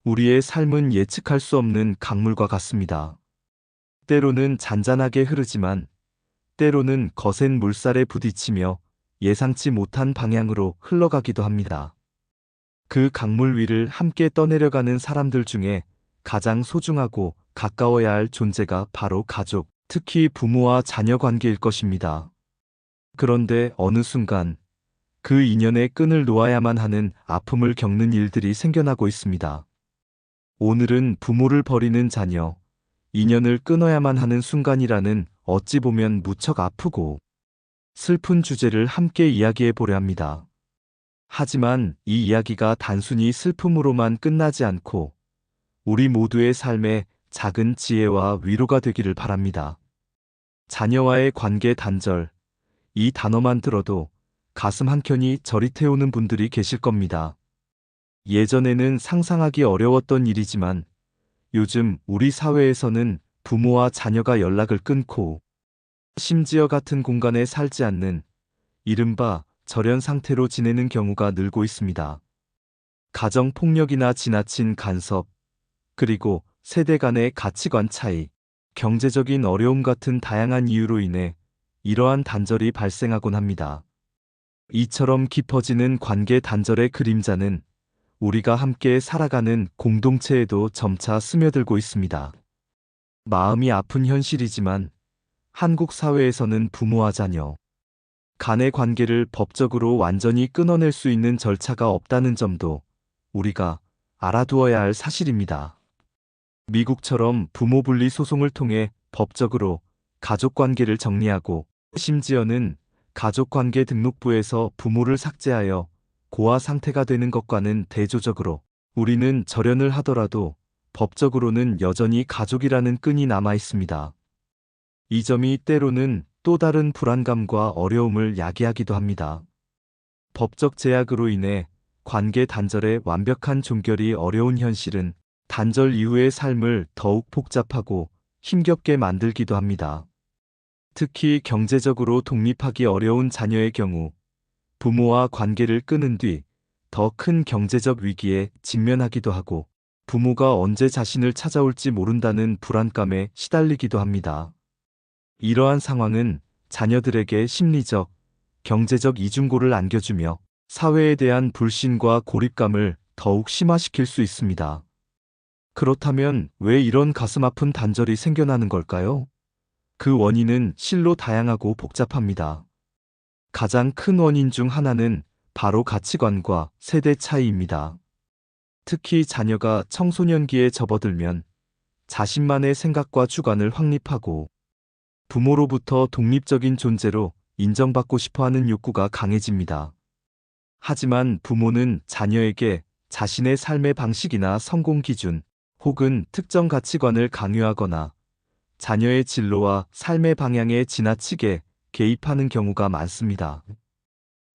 우리의 삶은 예측할 수 없는 강물과 같습니다. 때로는 잔잔하게 흐르지만 때로는 거센 물살에 부딪히며 예상치 못한 방향으로 흘러가기도 합니다. 그 강물 위를 함께 떠내려가는 사람들 중에 가장 소중하고 가까워야 할 존재가 바로 가족, 특히 부모와 자녀 관계일 것입니다. 그런데 어느 순간 그 인연의 끈을 놓아야만 하는 아픔을 겪는 일들이 생겨나고 있습니다. 오늘은 부모를 버리는 자녀, 인연을 끊어야만 하는 순간이라는 어찌 보면 무척 아프고 슬픈 주제를 함께 이야기해 보려 합니다. 하지만 이 이야기가 단순히 슬픔으로만 끝나지 않고 우리 모두의 삶에 작은 지혜와 위로가 되기를 바랍니다. 자녀와의 관계 단절, 이 단어만 들어도 가슴 한켠이 저릿해오는 분들이 계실 겁니다. 예전에는 상상하기 어려웠던 일이지만 요즘 우리 사회에서는 부모와 자녀가 연락을 끊고 심지어 같은 공간에 살지 않는 이른바 절연 상태로 지내는 경우가 늘고 있습니다. 가정폭력이나 지나친 간섭, 그리고 세대 간의 가치관 차이, 경제적인 어려움 같은 다양한 이유로 인해 이러한 단절이 발생하곤 합니다. 이처럼 깊어지는 관계 단절의 그림자는 우리가 함께 살아가는 공동체에도 점차 스며들고 있습니다. 마음이 아픈 현실이지만 한국 사회에서는 부모와 자녀 간의 관계를 법적으로 완전히 끊어낼 수 있는 절차가 없다는 점도 우리가 알아두어야 할 사실입니다. 미국처럼 부모 분리 소송을 통해 법적으로 가족 관계를 정리하고 심지어는 가족관계 등록부에서 부모를 삭제하여 고아 상태가 되는 것과는 대조적으로 우리는 절연을 하더라도 법적으로는 여전히 가족이라는 끈이 남아 있습니다. 이 점이 때로는 또 다른 불안감과 어려움을 야기하기도 합니다. 법적 제약으로 인해 관계 단절의 완벽한 종결이 어려운 현실은 단절 이후의 삶을 더욱 복잡하고 힘겹게 만들기도 합니다. 특히 경제적으로 독립하기 어려운 자녀의 경우 부모와 관계를 끊은 뒤 더 큰 경제적 위기에 직면하기도 하고 부모가 언제 자신을 찾아올지 모른다는 불안감에 시달리기도 합니다. 이러한 상황은 자녀들에게 심리적, 경제적 이중고를 안겨주며 사회에 대한 불신과 고립감을 더욱 심화시킬 수 있습니다. 그렇다면 왜 이런 가슴 아픈 단절이 생겨나는 걸까요? 그 원인은 실로 다양하고 복잡합니다. 가장 큰 원인 중 하나는 바로 가치관과 세대 차이입니다. 특히 자녀가 청소년기에 접어들면 자신만의 생각과 주관을 확립하고 부모로부터 독립적인 존재로 인정받고 싶어하는 욕구가 강해집니다. 하지만 부모는 자녀에게 자신의 삶의 방식이나 성공 기준 혹은 특정 가치관을 강요하거나 자녀의 진로와 삶의 방향에 지나치게 개입하는 경우가 많습니다.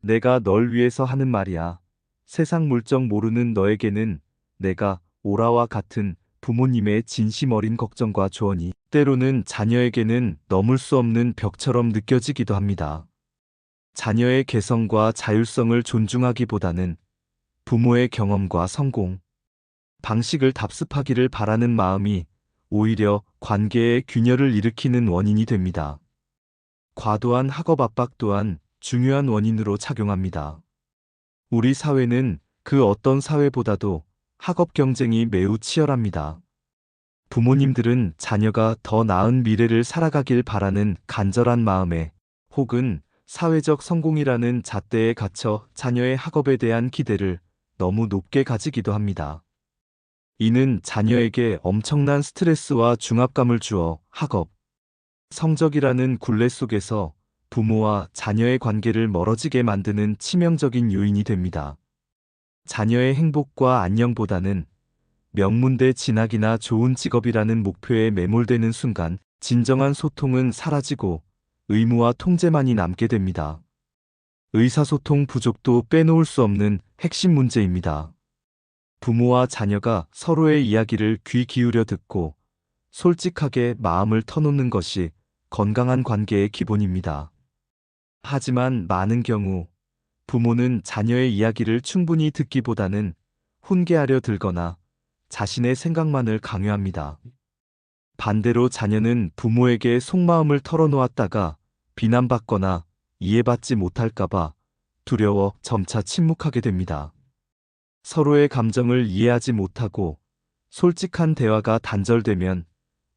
내가 널 위해서 하는 말이야. 세상 물정 모르는 너에게는 내가 오라와 같은 부모님의 진심 어린 걱정과 조언이 때로는 자녀에게는 넘을 수 없는 벽처럼 느껴지기도 합니다. 자녀의 개성과 자율성을 존중하기보다는 부모의 경험과 성공, 방식을 답습하기를 바라는 마음이 오히려 관계의 균열을 일으키는 원인이 됩니다. 과도한 학업 압박 또한 중요한 원인으로 작용합니다. 우리 사회는 그 어떤 사회보다도 학업 경쟁이 매우 치열합니다. 부모님들은 자녀가 더 나은 미래를 살아가길 바라는 간절한 마음에 혹은 사회적 성공이라는 잣대에 갇혀 자녀의 학업에 대한 기대를 너무 높게 가지기도 합니다. 이는 자녀에게 엄청난 스트레스와 중압감을 주어 학업, 성적이라는 굴레 속에서 부모와 자녀의 관계를 멀어지게 만드는 치명적인 요인이 됩니다. 자녀의 행복과 안녕보다는 명문대 진학이나 좋은 직업이라는 목표에 매몰되는 순간 진정한 소통은 사라지고 의무와 통제만이 남게 됩니다. 의사소통 부족도 빼놓을 수 없는 핵심 문제입니다. 부모와 자녀가 서로의 이야기를 귀 기울여 듣고 솔직하게 마음을 터놓는 것이 건강한 관계의 기본입니다. 하지만 많은 경우 부모는 자녀의 이야기를 충분히 듣기보다는 훈계하려 들거나 자신의 생각만을 강요합니다. 반대로 자녀는 부모에게 속마음을 털어놓았다가 비난받거나 이해받지 못할까봐 두려워 점차 침묵하게 됩니다. 서로의 감정을 이해하지 못하고 솔직한 대화가 단절되면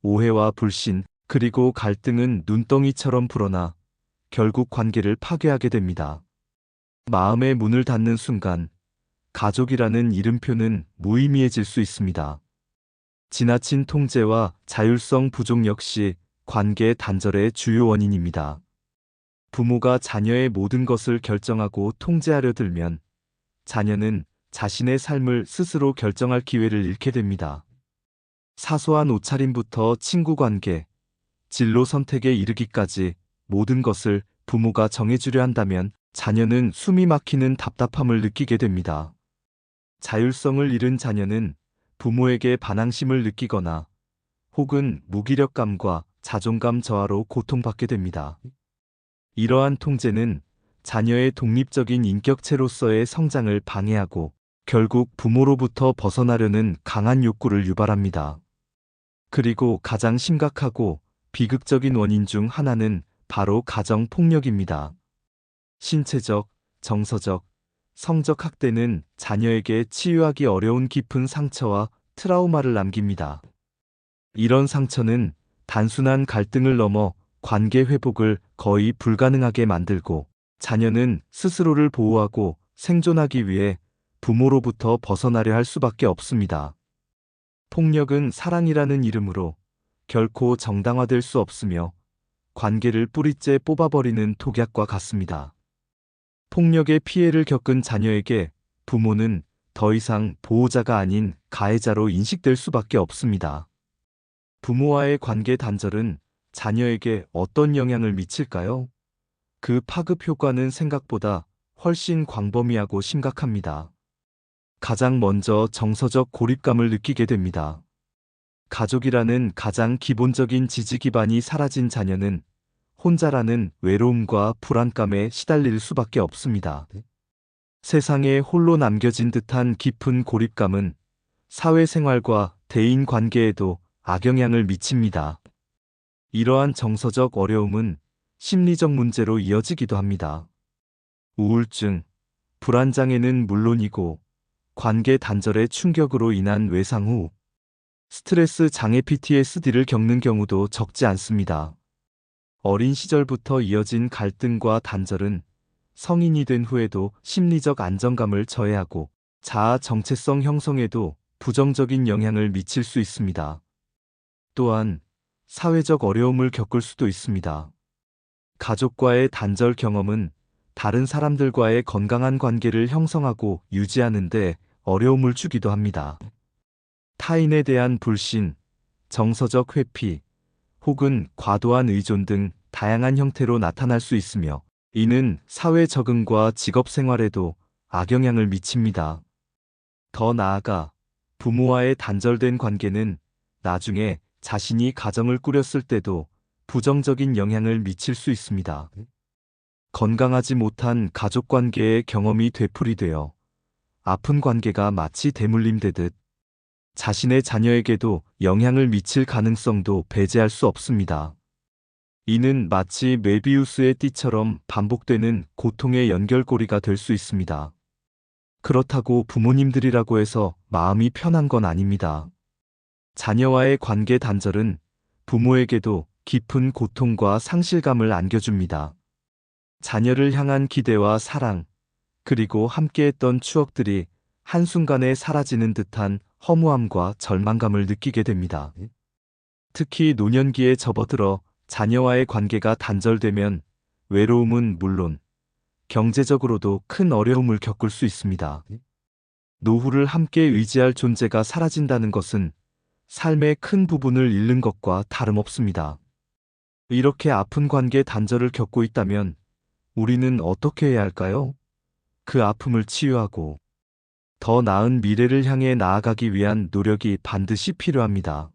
오해와 불신, 그리고 갈등은 눈덩이처럼 불어나 결국 관계를 파괴하게 됩니다. 마음의 문을 닫는 순간 가족이라는 이름표는 무의미해질 수 있습니다. 지나친 통제와 자율성 부족 역시 관계 단절의 주요 원인입니다. 부모가 자녀의 모든 것을 결정하고 통제하려 들면 자녀는 자신의 삶을 스스로 결정할 기회를 잃게 됩니다. 사소한 옷차림부터 친구 관계, 진로 선택에 이르기까지 모든 것을 부모가 정해주려 한다면 자녀는 숨이 막히는 답답함을 느끼게 됩니다. 자율성을 잃은 자녀는 부모에게 반항심을 느끼거나 혹은 무기력감과 자존감 저하로 고통받게 됩니다. 이러한 통제는 자녀의 독립적인 인격체로서의 성장을 방해하고 결국 부모로부터 벗어나려는 강한 욕구를 유발합니다. 그리고 가장 심각하고 비극적인 원인 중 하나는 바로 가정폭력입니다. 신체적, 정서적, 성적 학대는 자녀에게 치유하기 어려운 깊은 상처와 트라우마를 남깁니다. 이런 상처는 단순한 갈등을 넘어 관계 회복을 거의 불가능하게 만들고 자녀는 스스로를 보호하고 생존하기 위해 부모로부터 벗어나려 할 수밖에 없습니다. 폭력은 사랑이라는 이름으로 결코 정당화될 수 없으며 관계를 뿌리째 뽑아버리는 독약과 같습니다. 폭력의 피해를 겪은 자녀에게 부모는 더 이상 보호자가 아닌 가해자로 인식될 수밖에 없습니다. 부모와의 관계 단절은 자녀에게 어떤 영향을 미칠까요? 그 파급 효과는 생각보다 훨씬 광범위하고 심각합니다. 가장 먼저 정서적 고립감을 느끼게 됩니다. 가족이라는 가장 기본적인 지지 기반이 사라진 자녀는 혼자라는 외로움과 불안감에 시달릴 수밖에 없습니다. 세상에 홀로 남겨진 듯한 깊은 고립감은 사회생활과 대인 관계에도 악영향을 미칩니다. 이러한 정서적 어려움은 심리적 문제로 이어지기도 합니다. 우울증, 불안장애는 물론이고 관계 단절의 충격으로 인한 외상 후 스트레스 장애 PTSD를 겪는 경우도 적지 않습니다. 어린 시절부터 이어진 갈등과 단절은 성인이 된 후에도 심리적 안정감을 저해하고 자아 정체성 형성에도 부정적인 영향을 미칠 수 있습니다. 또한 사회적 어려움을 겪을 수도 있습니다. 가족과의 단절 경험은 다른 사람들과의 건강한 관계를 형성하고 유지하는 데 어려움을 주기도 합니다. 타인에 대한 불신, 정서적 회피, 혹은 과도한 의존 등 다양한 형태로 나타날 수 있으며 이는 사회 적응과 직업 생활에도 악영향을 미칩니다. 더 나아가 부모와의 단절된 관계는 나중에 자신이 가정을 꾸렸을 때도 부정적인 영향을 미칠 수 있습니다. 건강하지 못한 가족 관계의 경험이 되풀이되어 아픈 관계가 마치 대물림되듯 자신의 자녀에게도 영향을 미칠 가능성도 배제할 수 없습니다. 이는 마치 메비우스의 띠처럼 반복되는 고통의 연결고리가 될 수 있습니다. 그렇다고 부모님들이라고 해서 마음이 편한 건 아닙니다. 자녀와의 관계 단절은 부모에게도 깊은 고통과 상실감을 안겨줍니다. 자녀를 향한 기대와 사랑, 그리고 함께했던 추억들이 한순간에 사라지는 듯한 허무함과 절망감을 느끼게 됩니다. 특히 노년기에 접어들어 자녀와의 관계가 단절되면 외로움은 물론 경제적으로도 큰 어려움을 겪을 수 있습니다. 노후를 함께 의지할 존재가 사라진다는 것은 삶의 큰 부분을 잃는 것과 다름없습니다. 이렇게 아픈 관계 단절을 겪고 있다면 우리는 어떻게 해야 할까요? 그 아픔을 치유하고 더 나은 미래를 향해 나아가기 위한 노력이 반드시 필요합니다.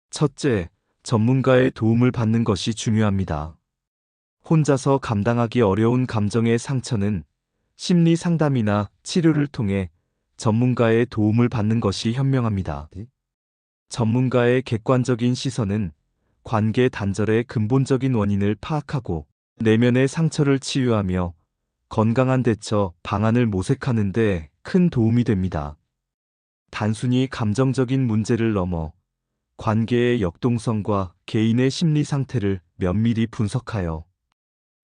첫째, 전문가의 도움을 받는 것이 중요합니다. 혼자서 감당하기 어려운 감정의 상처는 심리 상담이나 치료를 통해 전문가의 도움을 받는 것이 현명합니다. 전문가의 객관적인 시선은 관계 단절의 근본적인 원인을 파악하고 내면의 상처를 치유하며 건강한 대처 방안을 모색하는 데 큰 도움이 됩니다. 단순히 감정적인 문제를 넘어 관계의 역동성과 개인의 심리 상태를 면밀히 분석하여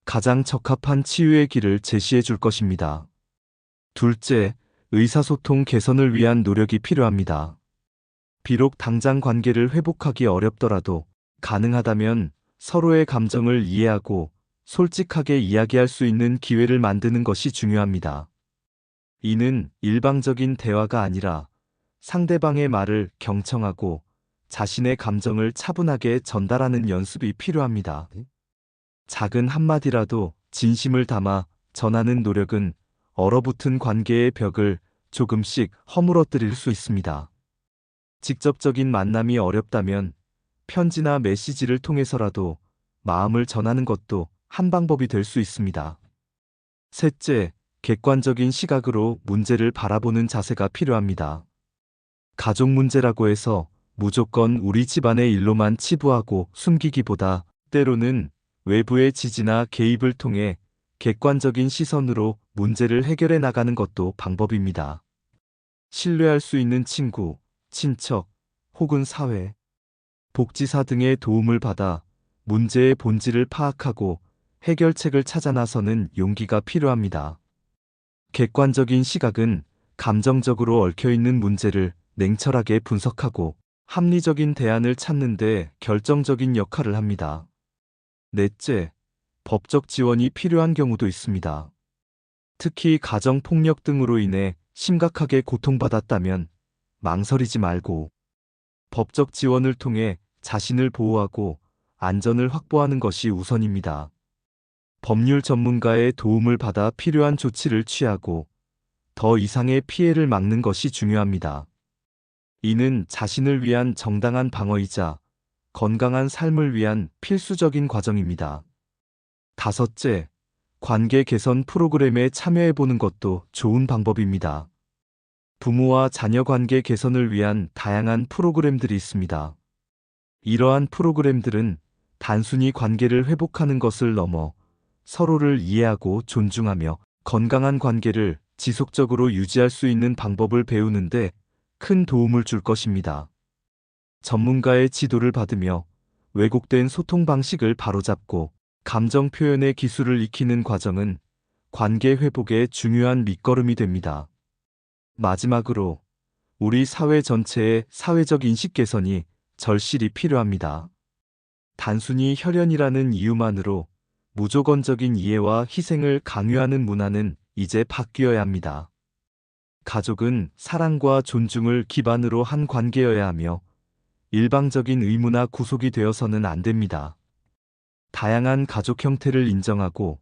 가장 적합한 치유의 길을 제시해 줄 것입니다. 둘째, 의사소통 개선을 위한 노력이 필요합니다. 비록 당장 관계를 회복하기 어렵더라도 가능하다면 서로의 감정을 이해하고 솔직하게 이야기할 수 있는 기회를 만드는 것이 중요합니다. 이는 일방적인 대화가 아니라 상대방의 말을 경청하고 자신의 감정을 차분하게 전달하는 연습이 필요합니다. 작은 한마디라도 진심을 담아 전하는 노력은 얼어붙은 관계의 벽을 조금씩 허물어뜨릴 수 있습니다. 직접적인 만남이 어렵다면 편지나 메시지를 통해서라도 마음을 전하는 것도 한 방법이 될 수 있습니다. 셋째, 객관적인 시각으로 문제를 바라보는 자세가 필요합니다. 가족 문제라고 해서 무조건 우리 집안의 일로만 치부하고 숨기기보다 때로는 외부의 지지나 개입을 통해 객관적인 시선으로 문제를 해결해 나가는 것도 방법입니다. 신뢰할 수 있는 친구, 친척, 혹은 사회, 복지사 등의 도움을 받아 문제의 본질을 파악하고 해결책을 찾아 나서는 용기가 필요합니다. 객관적인 시각은 감정적으로 얽혀있는 문제를 냉철하게 분석하고 합리적인 대안을 찾는 데 결정적인 역할을 합니다. 넷째, 법적 지원이 필요한 경우도 있습니다. 특히 가정폭력 등으로 인해 심각하게 고통받았다면 망설이지 말고 법적 지원을 통해 자신을 보호하고 안전을 확보하는 것이 우선입니다. 법률 전문가의 도움을 받아 필요한 조치를 취하고 더 이상의 피해를 막는 것이 중요합니다. 이는 자신을 위한 정당한 방어이자 건강한 삶을 위한 필수적인 과정입니다. 다섯째, 관계 개선 프로그램에 참여해보는 것도 좋은 방법입니다. 부모와 자녀 관계 개선을 위한 다양한 프로그램들이 있습니다. 이러한 프로그램들은 단순히 관계를 회복하는 것을 넘어 서로를 이해하고 존중하며 건강한 관계를 지속적으로 유지할 수 있는 방법을 배우는데 큰 도움을 줄 것입니다. 전문가의 지도를 받으며 왜곡된 소통 방식을 바로잡고 감정 표현의 기술을 익히는 과정은 관계 회복의 중요한 밑거름이 됩니다. 마지막으로 우리 사회 전체의 사회적 인식 개선이 절실히 필요합니다. 단순히 혈연이라는 이유만으로 무조건적인 이해와 희생을 강요하는 문화는 이제 바뀌어야 합니다. 가족은 사랑과 존중을 기반으로 한 관계여야 하며 일방적인 의무나 구속이 되어서는 안 됩니다. 다양한 가족 형태를 인정하고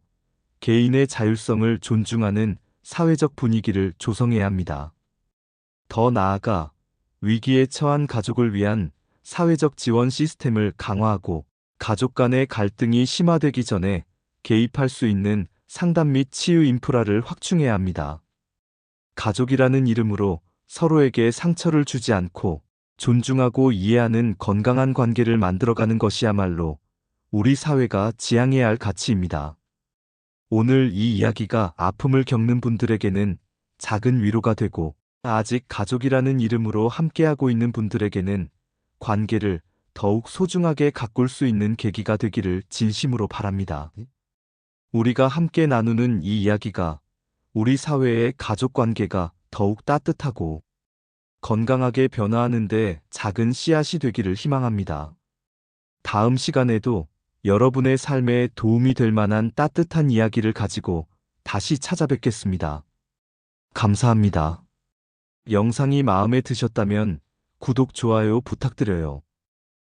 개인의 자율성을 존중하는 사회적 분위기를 조성해야 합니다. 더 나아가 위기에 처한 가족을 위한 사회적 지원 시스템을 강화하고 가족 간의 갈등이 심화되기 전에 개입할 수 있는 상담 및 치유 인프라를 확충해야 합니다. 가족이라는 이름으로 서로에게 상처를 주지 않고 존중하고 이해하는 건강한 관계를 만들어가는 것이야말로 우리 사회가 지향해야 할 가치입니다. 오늘 이 이야기가 아픔을 겪는 분들에게는 작은 위로가 되고 아직 가족이라는 이름으로 함께하고 있는 분들에게는 관계를 더욱 소중하게 가꿀 수 있는 계기가 되기를 진심으로 바랍니다. 우리가 함께 나누는 이 이야기가 우리 사회의 가족 관계가 더욱 따뜻하고 건강하게 변화하는데 작은 씨앗이 되기를 희망합니다. 다음 시간에도 여러분의 삶에 도움이 될 만한 따뜻한 이야기를 가지고 다시 찾아뵙겠습니다. 감사합니다. 영상이 마음에 드셨다면 구독, 좋아요 부탁드려요.